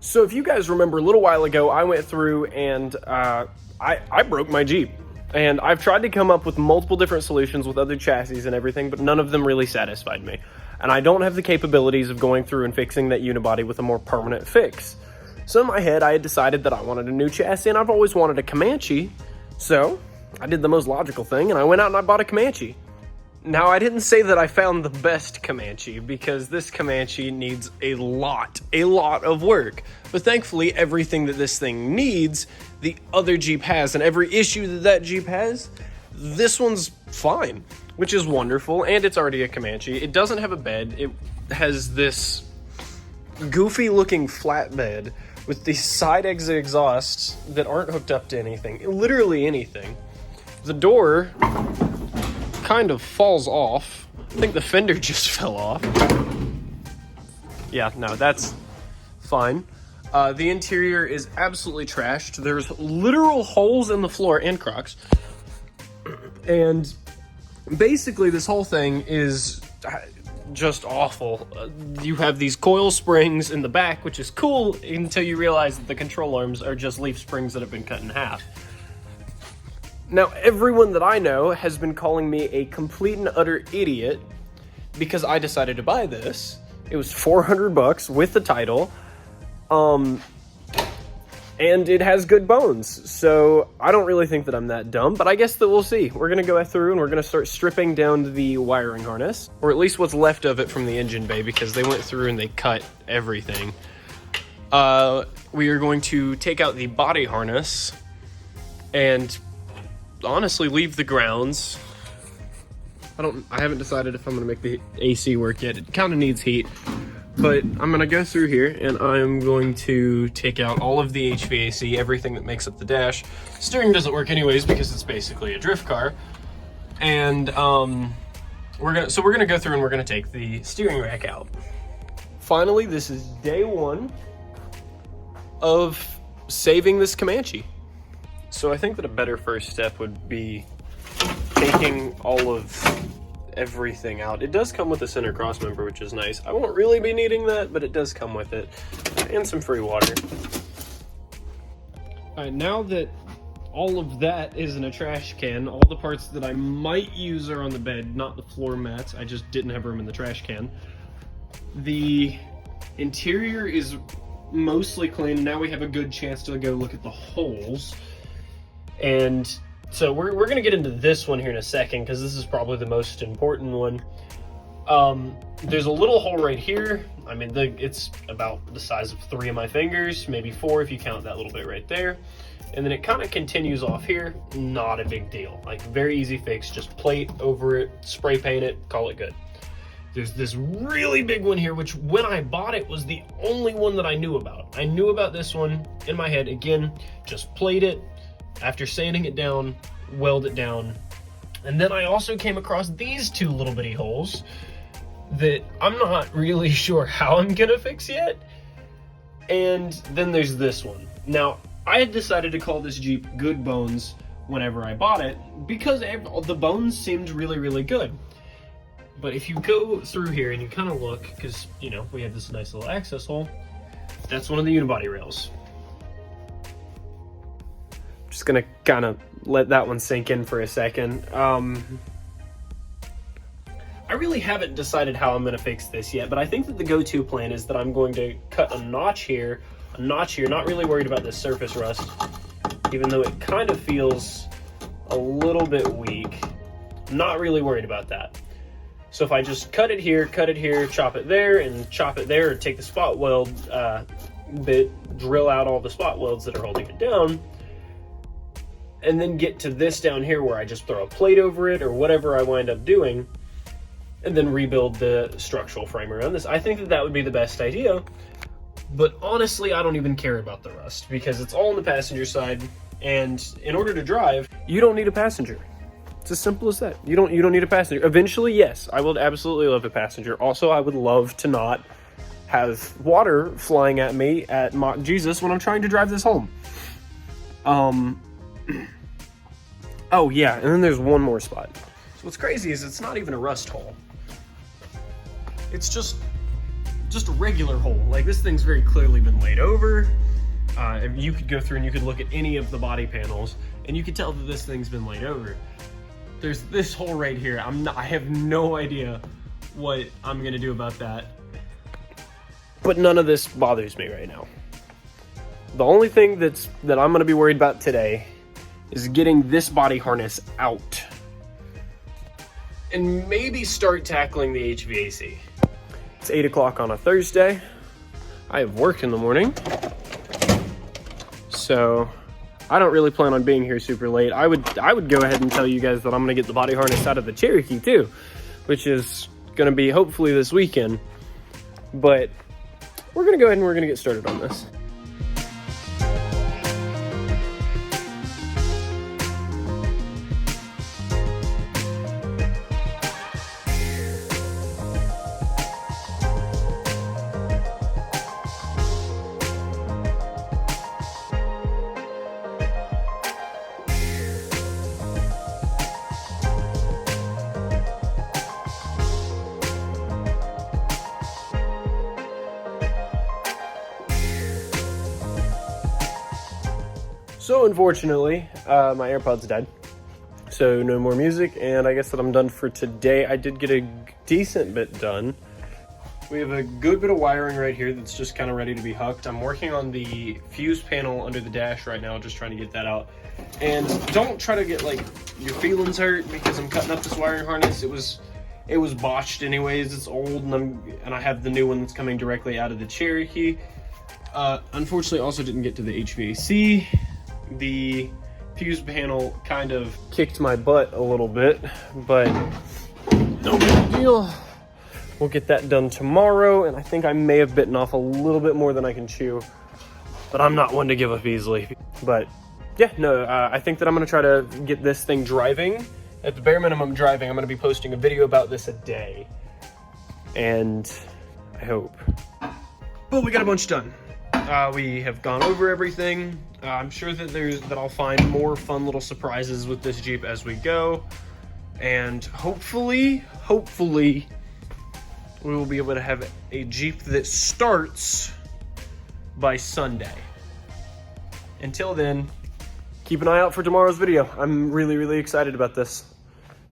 So if you guys remember, a little while ago, I went through and I broke my Jeep. And I've tried to come up with multiple different solutions with other chassis and everything, but none of them really satisfied me. And I don't have the capabilities of going through and fixing that unibody with a more permanent fix. So in my head, I had decided that I wanted a new chassis, and I've always wanted a Comanche. So I did the most logical thing, and I went out and I bought a Comanche. Now, I didn't say that I found the best Comanche, because this Comanche needs a lot of work. But thankfully, everything that this thing needs, the other Jeep has. And every issue that that Jeep has, this one's fine, which is wonderful. And it's already a Comanche. It doesn't have a bed. It has this goofy looking flatbed with these side exit exhausts that aren't hooked up to anything, literally anything. The door kind of falls off. I think the fender just fell off. Yeah, no, that's fine. The interior is absolutely trashed. There's literal holes in the floor and Crocs. And basically this whole thing is just awful. You have these coil springs in the back, which is cool until you realize that the control arms are just leaf springs that have been cut in half. Now, everyone that I know has been calling me a complete and utter idiot because I decided to buy this. It was $400 with the title, and it has good bones. So I don't really think that I'm that dumb, but I guess that we'll see. We're gonna go through and we're gonna start stripping down the wiring harness, or at least what's left of it from the engine bay, because they went through and they cut everything. We are going to take out the body harness and honestly leave the grounds. I haven't decided if I'm gonna make the AC work yet. It kind of needs heat, but I'm gonna go through here and I'm going to take out all of the HVAC, everything that makes up the dash. Steering doesn't work anyways because it's basically a drift car. And we're gonna go through and we're gonna take the steering rack out. Finally, this is day one of saving this Comanche. So I think that a better first step would be taking all of everything out. It does come with a center cross member, which is nice. I won't really be needing that, but it does come with it. And some free water. Alright, now that all of that is in a trash can, all the parts that I might use are on the bed, not the floor mats. I just didn't have room in the trash can. The interior is mostly clean. Now we have a good chance to go look at the holes. And so we're going to get into this one here in a second, because this is probably the most important one. There's a little hole right here. I mean, it's about the size of 3 of my fingers, maybe 4 if you count that little bit right there. And then it kind of continues off here. Not a big deal. Like, very easy fix. Just plate over it, spray paint it, call it good. There's this really big one here, which when I bought it was the only one that I knew about. I knew about this one in my head. Again, just plate it. After sanding it down, weld it down. And then I also came across these 2 little bitty holes that I'm not really sure how I'm gonna fix yet. And then there's this one. Now, I had decided to call this Jeep Good Bones whenever I bought it, because the bones seemed really, really good. But if you go through here and you kind of look, because, you know, we have this nice little access hole, that's one of the unibody rails. Just gonna kind of let that one sink in for a second. I really haven't decided how I'm gonna fix this yet, but I think that the go-to plan is that I'm going to cut a notch here, not really worried about this surface rust, even though it kind of feels a little bit weak. Not really worried about that. So if I just cut it here, chop it there, and chop it there, or take the spot weld bit, drill out all the spot welds that are holding it down, and then get to this down here where I just throw a plate over it or whatever I wind up doing, and then rebuild the structural frame around this. I think that that would be the best idea, but honestly, I don't even care about the rust because it's all on the passenger side, and in order to drive, you don't need a passenger. It's as simple as that. You don't need a passenger. Eventually, yes, I will absolutely love a passenger. Also, I would love to not have water flying at me at Mach Jesus when I'm trying to drive this home. Oh yeah, and then there's one more spot. So what's crazy is it's not even a rust hole. It's just just a regular hole. Like, this thing's very clearly been laid over. You could go through and you could look at any of the body panels and you could tell that this thing's been laid over. There's this hole right here. I have no idea what I'm gonna do about that. But none of this bothers me right now. The only thing that I'm gonna be worried about today is getting this body harness out and maybe start tackling the HVAC. It's 8 o'clock on a Thursday. I have work in the morning, so I don't really plan on being here super late. I would go ahead and tell you guys that I'm gonna get the body harness out of the Cherokee too, which is gonna be hopefully this weekend. But we're gonna go ahead and we're gonna get started on this. So unfortunately, my AirPods died, so no more music, and I guess that I'm done for today. I did get a decent bit done. We have a good bit of wiring right here that's just kind of ready to be hucked. I'm working on the fuse panel under the dash right now, just trying to get that out. And don't try to get like your feelings hurt because I'm cutting up this wiring harness. It was botched anyways. It's old, and I have the new one that's coming directly out of the Cherokee. Unfortunately, also didn't get to the HVAC. The fuse panel kind of kicked my butt a little bit, but no big deal. We'll get that done tomorrow, and I think I may have bitten off a little bit more than I can chew, but I'm not one to give up easily. But yeah, no, I think that I'm gonna try to get this thing driving. At the bare minimum driving, I'm gonna be posting a video about this a day, and I hope. But we got a bunch done. We have gone over everything. I'm sure that I'll find more fun little surprises with this Jeep as we go. And hopefully, we will be able to have a Jeep that starts by Sunday. Until then, keep an eye out for tomorrow's video. I'm really, really excited about this.